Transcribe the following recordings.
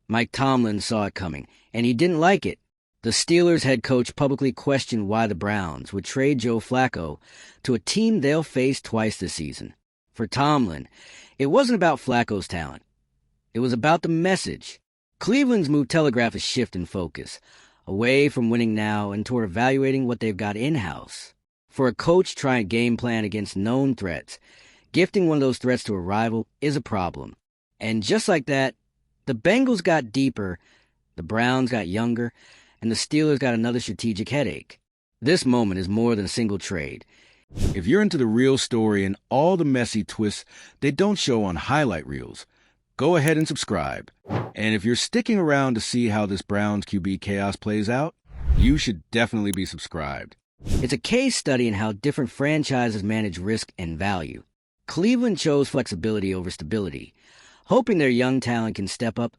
Mike Tomlin saw it coming, and he didn't like it. The Steelers head coach publicly questioned why the Browns would trade Joe Flacco to a team they'll face twice this season. For Tomlin, it wasn't about Flacco's talent. It was about the message. Cleveland's move telegraphed a shift in focus, away from winning now and toward evaluating what they've got in-house. For a coach trying to game plan against known threats, gifting one of those threats to a rival is a problem. And just like that, the Bengals got deeper, the Browns got younger, and the Steelers got another strategic headache. This moment is more than a single trade. If you're into the real story and all the messy twists they don't show on highlight reels, go ahead and subscribe. And if you're sticking around to see how this Browns QB chaos plays out, you should definitely be subscribed. It's a case study in how different franchises manage risk and value. Cleveland chose flexibility over stability, hoping their young talent can step up,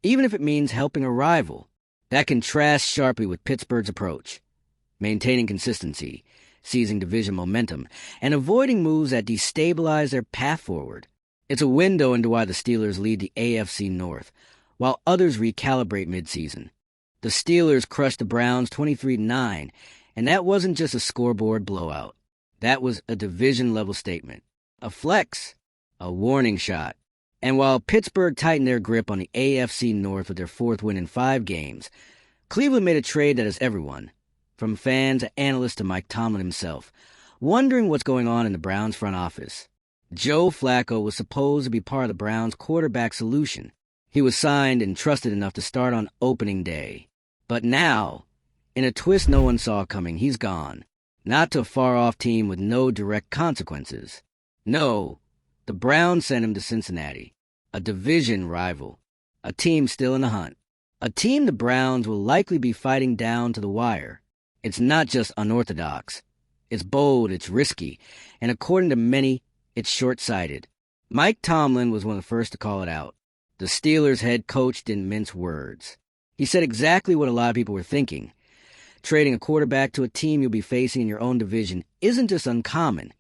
even if it means helping a rival. That contrasts sharply with Pittsburgh's approach, maintaining consistency, seizing division momentum, and avoiding moves that destabilize their path forward. It's a window into why the Steelers lead the AFC North, while others recalibrate midseason. The Steelers crushed the Browns 23-9, and that wasn't just a scoreboard blowout. That was a division-level statement, a flex, a warning shot. And while Pittsburgh tightened their grip on the AFC North with their fourth win in 5 games, Cleveland made a trade that has everyone, from fans to analysts to Mike Tomlin himself, wondering what's going on in the Browns front office. Joe Flacco was supposed to be part of the Browns' quarterback solution. He was signed and trusted enough to start on opening day. But now, in a twist no one saw coming, he's gone. Not to a far-off team with no direct consequences. No, the Browns sent him to Cincinnati, a division rival, a team still in the hunt, a team the Browns will likely be fighting down to the wire. It's not just unorthodox. It's bold, it's risky, and according to many, it's short-sighted. Mike Tomlin was one of the first to call it out. The Steelers' head coach didn't mince words. He said exactly what a lot of people were thinking. Trading a quarterback to a team you'll be facing in your own division isn't just uncommon.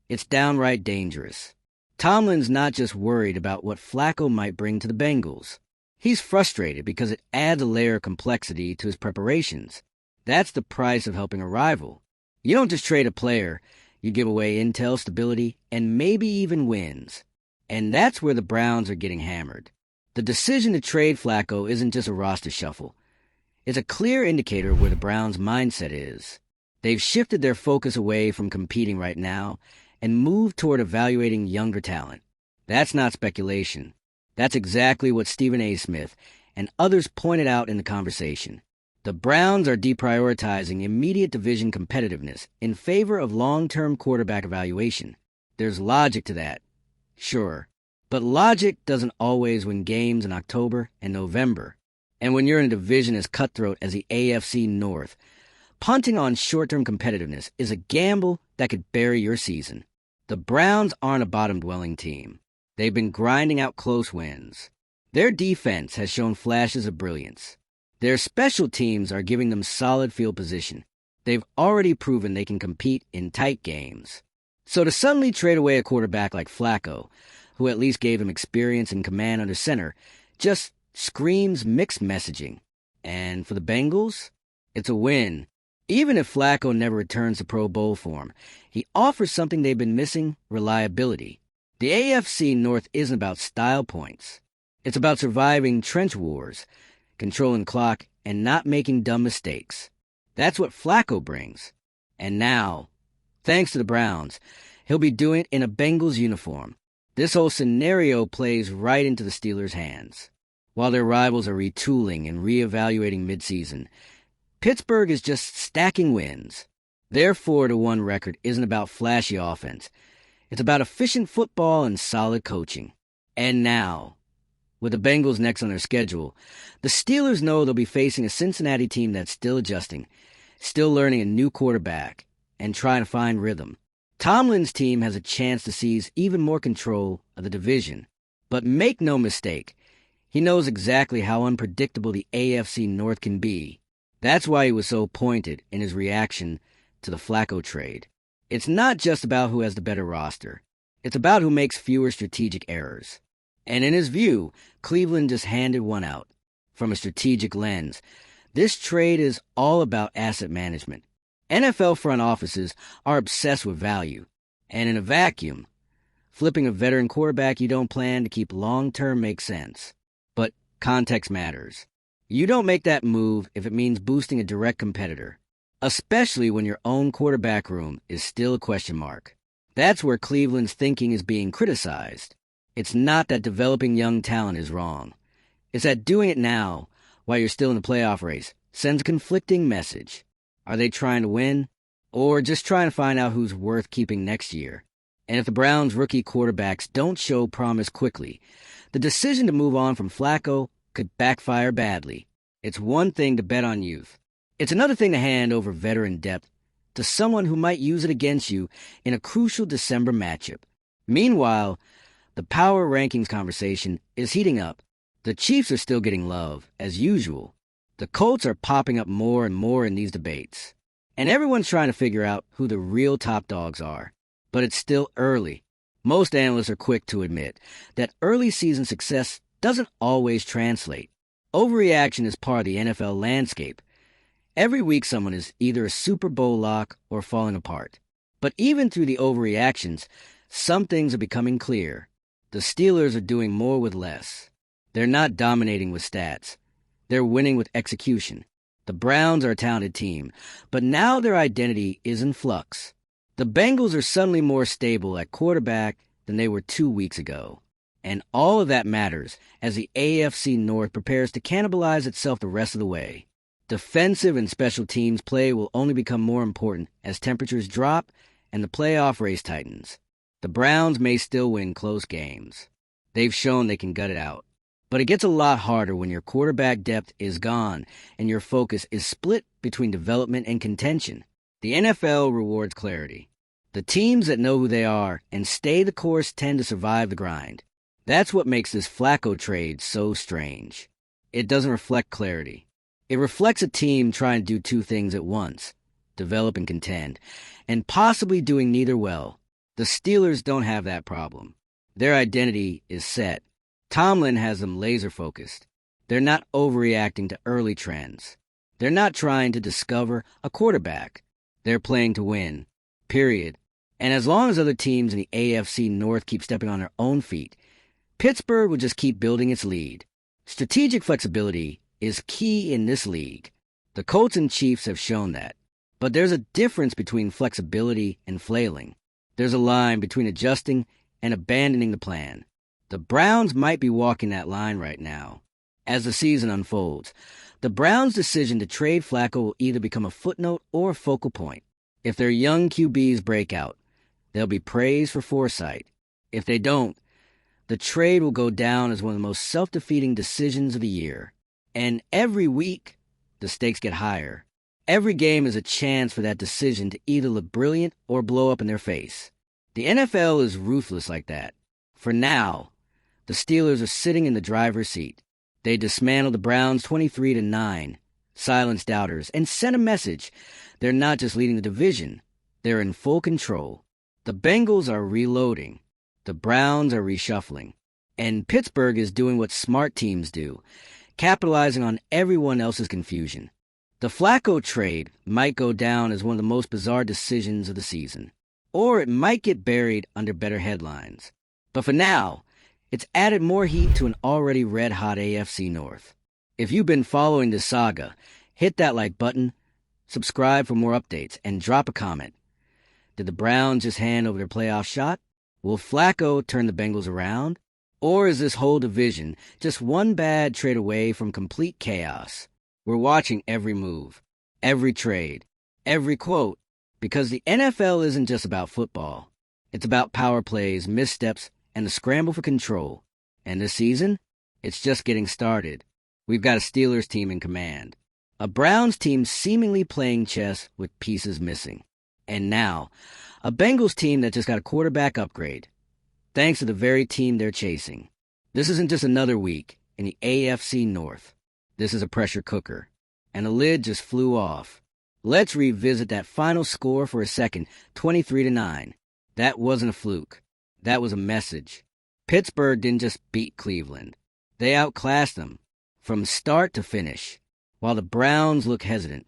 It's downright dangerous. Tomlin's not just worried about what Flacco might bring to the Bengals. He's frustrated because it adds a layer of complexity to his preparations. That's the price of helping a rival. You don't just trade a player, you give away intel, stability, and maybe even wins. And that's where the Browns are getting hammered. The decision to trade Flacco isn't just a roster shuffle. It's a clear indicator of where the Browns' mindset is. They've shifted their focus away from competing right now and moved toward evaluating younger talent. That's not speculation. That's exactly what Stephen A. Smith and others pointed out in the conversation. The Browns are deprioritizing immediate division competitiveness in favor of long-term quarterback evaluation. There's logic to that, sure. But logic doesn't always win games in October and November. And when you're in a division as cutthroat as the AFC North, punting on short-term competitiveness is a gamble that could bury your season. The Browns aren't a bottom-dwelling team. They've been grinding out close wins. Their defense has shown flashes of brilliance. Their special teams are giving them solid field position. They've already proven they can compete in tight games. So to suddenly trade away a quarterback like Flacco, who at least gave him experience and command under center, just screams mixed messaging. And for the Bengals, it's a win. Even if Flacco never returns to Pro Bowl form, he offers something they've been missing: reliability. The AFC North isn't about style points. It's about surviving trench wars, controlling clock, and not making dumb mistakes. That's what Flacco brings. And now, thanks to the Browns, he'll be doing it in a Bengals uniform. This whole scenario plays right into the Steelers' hands. While their rivals are retooling and reevaluating midseason, Pittsburgh is just stacking wins. Their 4-1 record isn't about flashy offense. It's about efficient football and solid coaching. And now, with the Bengals next on their schedule, the Steelers know they'll be facing a Cincinnati team that's still adjusting, still learning a new quarterback, and trying to find rhythm. Tomlin's team has a chance to seize even more control of the division. But make no mistake, he knows exactly how unpredictable the AFC North can be. That's why he was so pointed in his reaction to the Flacco trade. It's not just about who has the better roster. It's about who makes fewer strategic errors. And in his view, Cleveland just handed one out. From a strategic lens, this trade is all about asset management. NFL front offices are obsessed with value. And in a vacuum, flipping a veteran quarterback you don't plan to keep long-term makes sense. But context matters. You don't make that move if it means boosting a direct competitor, especially when your own quarterback room is still a question mark. That's where Cleveland's thinking is being criticized. It's not that developing young talent is wrong. It's that doing it now, while you're still in the playoff race, sends a conflicting message. Are they trying to win, or just trying to find out who's worth keeping next year? And if the Browns' rookie quarterbacks don't show promise quickly, the decision to move on from Flacco could backfire badly. It's one thing to bet on youth. It's another thing to hand over veteran depth to someone who might use it against you in a crucial December matchup. Meanwhile, the power rankings conversation is heating up. The Chiefs are still getting love, as usual. The Colts are popping up more and more in these debates. And everyone's trying to figure out who the real top dogs are. But it's still early. Most analysts are quick to admit that early season success doesn't always translate. Overreaction is part of the NFL landscape. Every week someone is either a Super Bowl lock or falling apart. But even through the overreactions, some things are becoming clear. The Steelers are doing more with less. They're not dominating with stats. They're winning with execution. The Browns are a talented team, but now their identity is in flux. The Bengals are suddenly more stable at quarterback than they were 2 weeks ago. And all of that matters as the AFC North prepares to cannibalize itself the rest of the way. Defensive and special teams play will only become more important as temperatures drop and the playoff race tightens. The Browns may still win close games. They've shown they can gut it out. But it gets a lot harder when your quarterback depth is gone and your focus is split between development and contention. The NFL rewards clarity. The teams that know who they are and stay the course tend to survive the grind. That's what makes this Flacco trade so strange. It doesn't reflect clarity. It reflects a team trying to do two things at once, develop and contend, and possibly doing neither well. The Steelers don't have that problem. Their identity is set. Tomlin has them laser-focused. They're not overreacting to early trends. They're not trying to discover a quarterback. They're playing to win, period. And as long as other teams in the AFC North keep stepping on their own feet, Pittsburgh will just keep building its lead. Strategic flexibility is key in this league. The Colts and Chiefs have shown that. But there's a difference between flexibility and flailing. There's a line between adjusting and abandoning the plan. The Browns might be walking that line right now. As the season unfolds, the Browns' decision to trade Flacco will either become a footnote or a focal point. If their young QBs break out, they'll be praised for foresight. If they don't, the trade will go down as one of the most self-defeating decisions of the year. And every week, the stakes get higher. Every game is a chance for that decision to either look brilliant or blow up in their face. The NFL is ruthless like that. For now, the Steelers are sitting in the driver's seat. They dismantled the Browns 23-9, silenced doubters, and sent a message. They're not just leading the division, they're in full control. The Bengals are reloading. The Browns are reshuffling. And Pittsburgh is doing what smart teams do, capitalizing on everyone else's confusion. The Flacco trade might go down as one of the most bizarre decisions of the season, or it might get buried under better headlines. But for now, it's added more heat to an already red-hot AFC North. If you've been following this saga, hit that like button, subscribe for more updates, and drop a comment. Did the Browns just hand over their playoff shot? Will Flacco turn the Bengals around? Or is this whole division just one bad trade away from complete chaos? We're watching every move, every trade, every quote, because the NFL isn't just about football. It's about power plays, missteps, and the scramble for control. And this season, it's just getting started. We've got a Steelers team in command, a Browns team seemingly playing chess with pieces missing, and now, a Bengals team that just got a quarterback upgrade, thanks to the very team they're chasing. This isn't just another week in the AFC North. This is a pressure cooker, and the lid just flew off. Let's revisit that final score for a second, 23-9. That wasn't a fluke. That was a message. Pittsburgh didn't just beat Cleveland. They outclassed them. from start to finish. While the Browns look hesitant,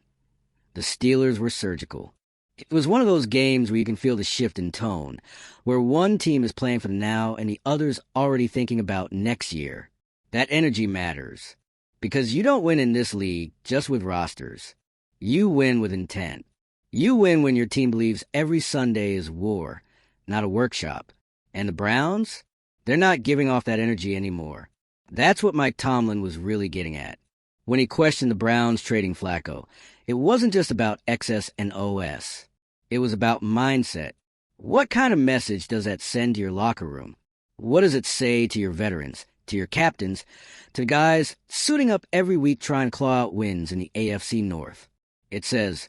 the Steelers were surgical. It was one of those games where you can feel the shift in tone, where one team is playing for the now and the other's already thinking about next year. That energy matters, because you don't win in this league just with rosters. You win with intent. You win when your team believes every Sunday is war, not a workshop. And the Browns? They're not giving off that energy anymore. That's what Mike Tomlin was really getting at. When he questioned the Browns trading Flacco, it wasn't just about XS and OS. It was about mindset. What kind of message does that send to your locker room? What does it say to your veterans, to your captains, to the guys suiting up every week trying to claw out wins in the AFC North? It says,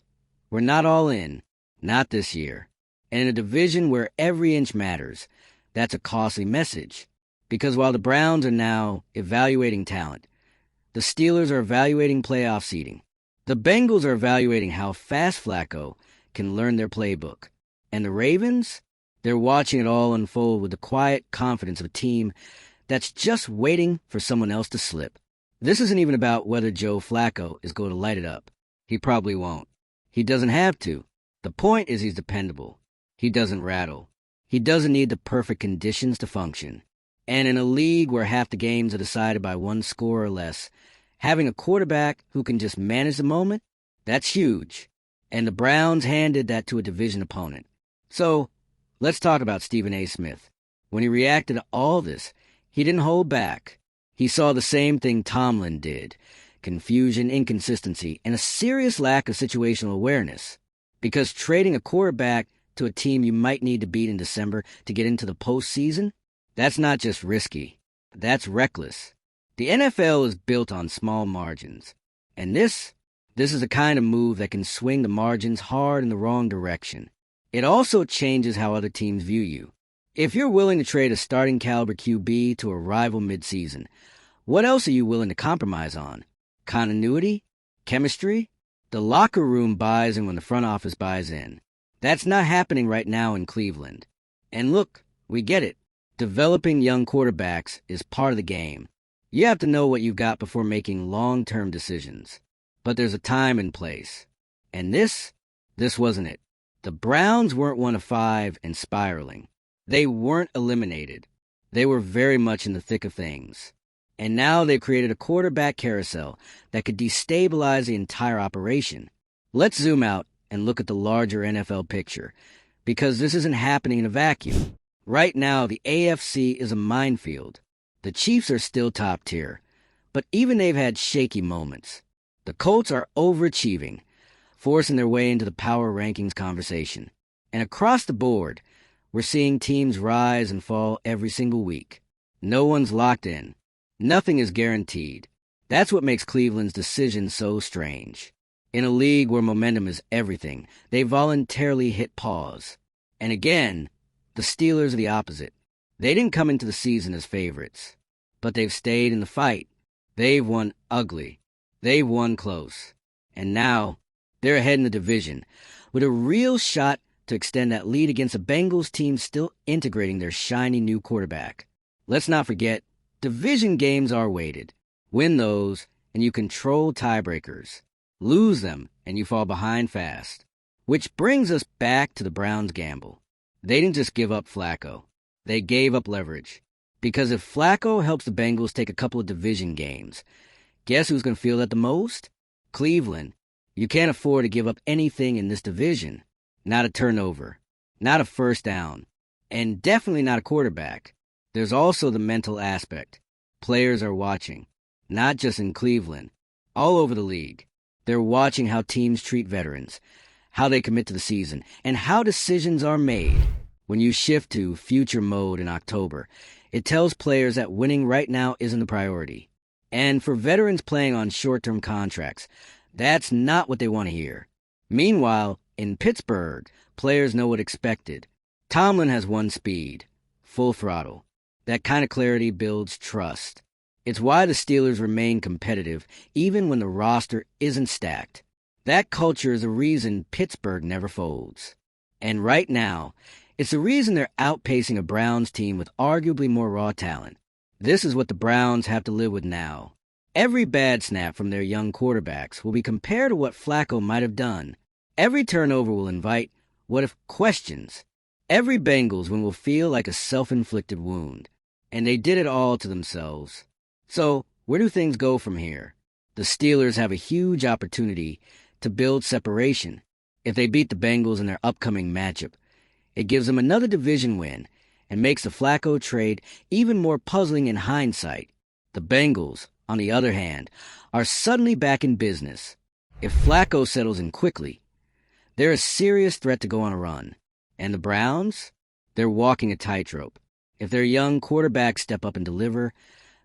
we're not all in, not this year. And in a division where every inch matters, that's a costly message. Because while the Browns are now evaluating talent, the Steelers are evaluating playoff seeding. The Bengals are evaluating how fast Flacco can learn their playbook. And the Ravens? They're watching it all unfold with the quiet confidence of a team that's just waiting for someone else to slip. This isn't even about whether Joe Flacco is going to light it up. He probably won't. He doesn't have to. The point is he's dependable. He doesn't rattle. He doesn't need the perfect conditions to function. And in a league where half the games are decided by one score or less, having a quarterback who can just manage the moment, that's huge. And the Browns handed that to a division opponent. So, let's talk about Stephen A. Smith. When he reacted to all this, he didn't hold back. He saw the same thing Tomlin did: confusion, inconsistency, and a serious lack of situational awareness. Because trading a quarterback to a team you might need to beat in December to get into the postseason, that's not just risky. That's reckless. The NFL is built on small margins. And this is the kind of move that can swing the margins hard in the wrong direction. It also changes how other teams view you. If you're willing to trade a starting caliber QB to a rival midseason, what else are you willing to compromise on? Continuity? Chemistry? The locker room buys in when the front office buys in. That's not happening right now in Cleveland. And look, we get it. Developing young quarterbacks is part of the game. You have to know what you've got before making long-term decisions. But there's a time and place. And this wasn't it. The Browns weren't one of five and spiraling. They weren't eliminated. They were very much in the thick of things. And now they've created a quarterback carousel that could destabilize the entire operation. Let's zoom out and look at the larger NFL picture, because this isn't happening in a vacuum. Right now, the AFC is a minefield. The Chiefs are still top tier, but even they've had shaky moments. The Colts are overachieving, forcing their way into the power rankings conversation. And across the board, we're seeing teams rise and fall every single week. No one's locked in. Nothing is guaranteed. That's what makes Cleveland's decision so strange. In a league where momentum is everything, they voluntarily hit pause. And again, the Steelers are the opposite. They didn't come into the season as favorites, but they've stayed in the fight. They've won ugly. They've won close. And now, they're ahead in the division, with a real shot to extend that lead against a Bengals team still integrating their shiny new quarterback. Let's not forget, division games are weighted. Win those, and you control tiebreakers. Lose them, and you fall behind fast. Which brings us back to the Browns' gamble. They didn't just give up Flacco. They gave up leverage. Because if Flacco helps the Bengals take a couple of division games, guess who's going to feel that the most? Cleveland. You can't afford to give up anything in this division. Not a turnover. Not a first down. And definitely not a quarterback. There's also the mental aspect. Players are watching. Not just in Cleveland. All over the league. They're watching how teams treat veterans, how they commit to the season, and how decisions are made. When you shift to future mode in October, it tells players that winning right now isn't the priority. And for veterans playing on short-term contracts, that's not what they want to hear. Meanwhile, in Pittsburgh, players know what expected. Tomlin has one speed: full throttle. That kind of clarity builds trust. It's why the Steelers remain competitive even when the roster isn't stacked. That culture is the reason Pittsburgh never folds. And right now, it's the reason they're outpacing a Browns team with arguably more raw talent. This is what the Browns have to live with now. Every bad snap from their young quarterbacks will be compared to what Flacco might have done. Every turnover will invite what-if questions. Every Bengals win will feel like a self-inflicted wound. And they did it all to themselves. So, where do things go from here? The Steelers have a huge opportunity to build separation. If they beat the Bengals in their upcoming matchup, it gives them another division win and makes the Flacco trade even more puzzling in hindsight. The Bengals, on the other hand, are suddenly back in business. If Flacco settles in quickly, they're a serious threat to go on a run. And the Browns? They're walking a tightrope. If their young quarterbacks step up and deliver,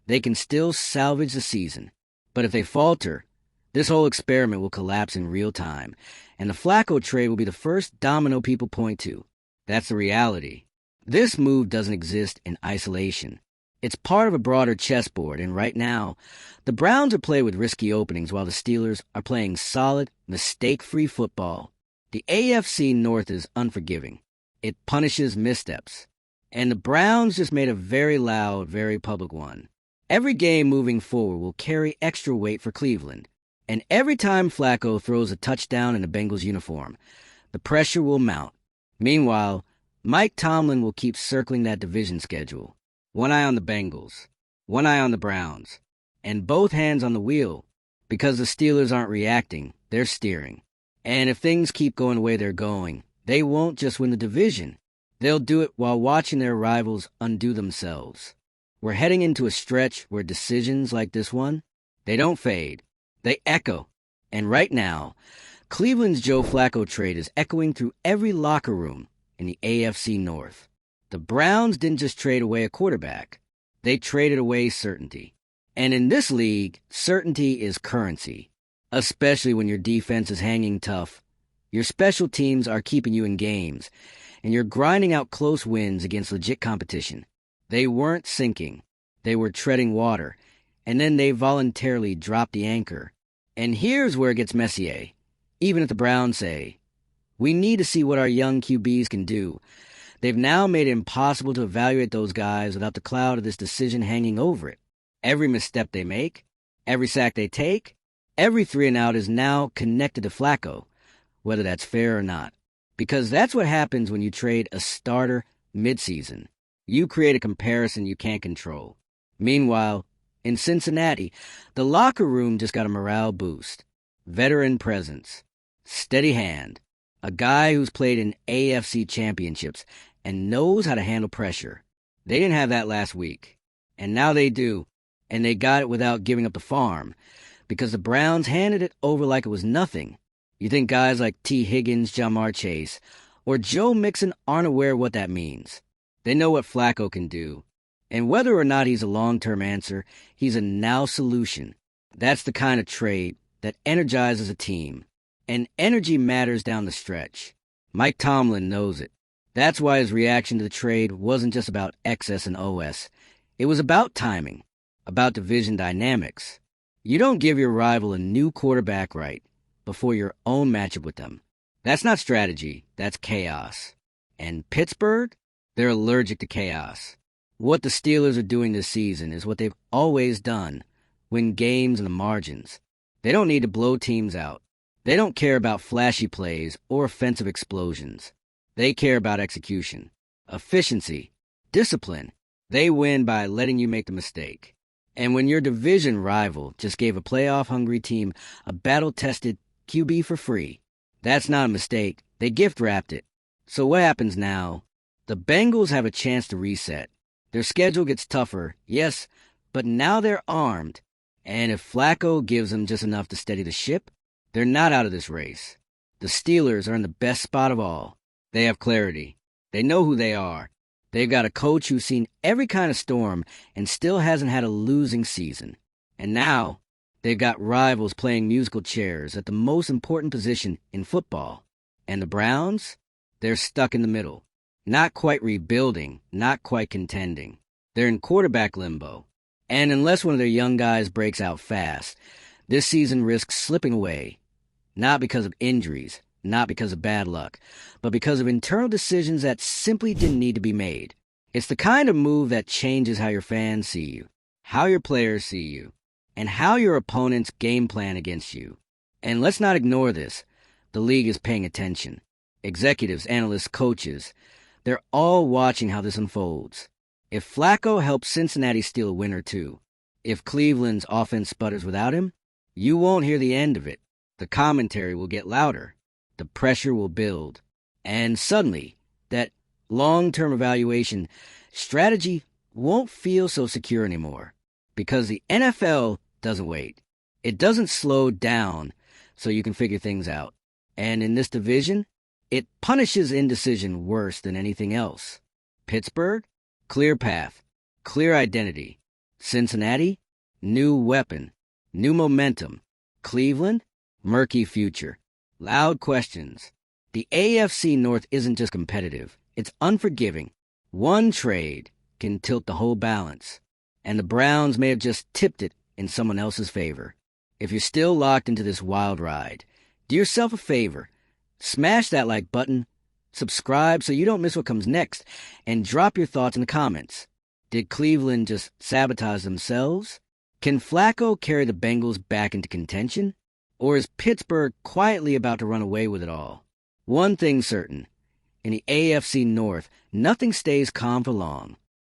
they can still salvage the season. But if they falter, this whole experiment will collapse in real time, and the Flacco trade will be the first domino people point to. That's the reality. This move doesn't exist in isolation. It's part of a broader chessboard, and right now, the Browns are playing with risky openings while the Steelers are playing solid, mistake-free football. The AFC North is unforgiving. It punishes missteps. And the Browns just made a very loud, very public one. Every game moving forward will carry extra weight for Cleveland. And every time Flacco throws a touchdown in a Bengals uniform, the pressure will mount. Meanwhile, Mike Tomlin will keep circling that division schedule. One eye on the Bengals, one eye on the Browns, and both hands on the wheel. Because the Steelers aren't reacting, they're steering. And if things keep going the way they're going, they won't just win the division. They'll do it while watching their rivals undo themselves. We're heading into a stretch where decisions like this one, they don't fade. They echo. And right now, Cleveland's Joe Flacco trade is echoing through every locker room in the AFC North. The Browns didn't just trade away a quarterback. They traded away certainty. And in this league, certainty is currency. Especially when your defense is hanging tough. Your special teams are keeping you in games, and you're grinding out close wins against legit competition. They weren't sinking. They were treading water, and then they voluntarily dropped the anchor. And here's where it gets messy. Even if the Browns say, we need to see what our young QBs can do, they've now made it impossible to evaluate those guys without the cloud of this decision hanging over it. Every misstep they make, every sack they take, every 3-and-out is now connected to Flacco, whether that's fair or not. Because that's what happens when you trade a starter midseason. You create a comparison you can't control. Meanwhile, in Cincinnati, the locker room just got a morale boost. Veteran presence. Steady hand. A guy who's played in AFC championships and knows how to handle pressure. They didn't have that last week. And now they do. And they got it without giving up the farm. Because the Browns handed it over like it was nothing. You think guys like T. Higgins, Jamar Chase, or Joe Mixon aren't aware of what that means. They know what Flacco can do. And whether or not he's a long-term answer, he's a now solution. That's the kind of trade that energizes a team. And energy matters down the stretch. Mike Tomlin knows it. That's why his reaction to the trade wasn't just about XS and OS. It was about timing, about division dynamics. You don't give your rival a new quarterback right before your own matchup with them. That's not strategy, that's chaos. And Pittsburgh? They're allergic to chaos. What the Steelers are doing this season is what they've always done, win games in the margins. They don't need to blow teams out. They don't care about flashy plays or offensive explosions. They care about execution, efficiency, discipline. They win by letting you make the mistake. And when your division rival just gave a playoff-hungry team a battle-tested QB for free, that's not a mistake. They gift-wrapped it. So what happens now? The Bengals have a chance to reset. Their schedule gets tougher, yes, but now they're armed. And if Flacco gives them just enough to steady the ship, they're not out of this race. The Steelers are in the best spot of all. They have clarity. They know who they are. They've got a coach who's seen every kind of storm and still hasn't had a losing season. And now, they've got rivals playing musical chairs at the most important position in football. And the Browns? They're stuck in the middle. Not quite rebuilding, not quite contending. They're in quarterback limbo. And unless one of their young guys breaks out fast, this season risks slipping away. Not because of injuries, not because of bad luck, but because of internal decisions that simply didn't need to be made. It's the kind of move that changes how your fans see you, how your players see you, and how your opponents game plan against you. And let's not ignore this. The league is paying attention. Executives, analysts, coaches, they're all watching how this unfolds. If Flacco helps Cincinnati steal a win or two, if Cleveland's offense sputters without him, you won't hear the end of it. The commentary will get louder. The pressure will build. And suddenly, that long-term evaluation strategy won't feel so secure anymore. Because the NFL doesn't wait. It doesn't slow down so you can figure things out. And in this division, it punishes indecision worse than anything else. Pittsburgh, clear path, clear identity. Cincinnati, new weapon, new momentum. Cleveland, murky future, loud questions. The AFC North isn't just competitive, it's unforgiving. One trade can tilt the whole balance, and the Browns may have just tipped it in someone else's favor. If you're still locked into this wild ride, do yourself a favor. Smash that like button, subscribe so you don't miss what comes next, and drop your thoughts in the comments. Did Cleveland just sabotage themselves? Can Flacco carry the Bengals back into contention? Or is Pittsburgh quietly about to run away with it all? One thing's certain. In the AFC North, nothing stays calm for long.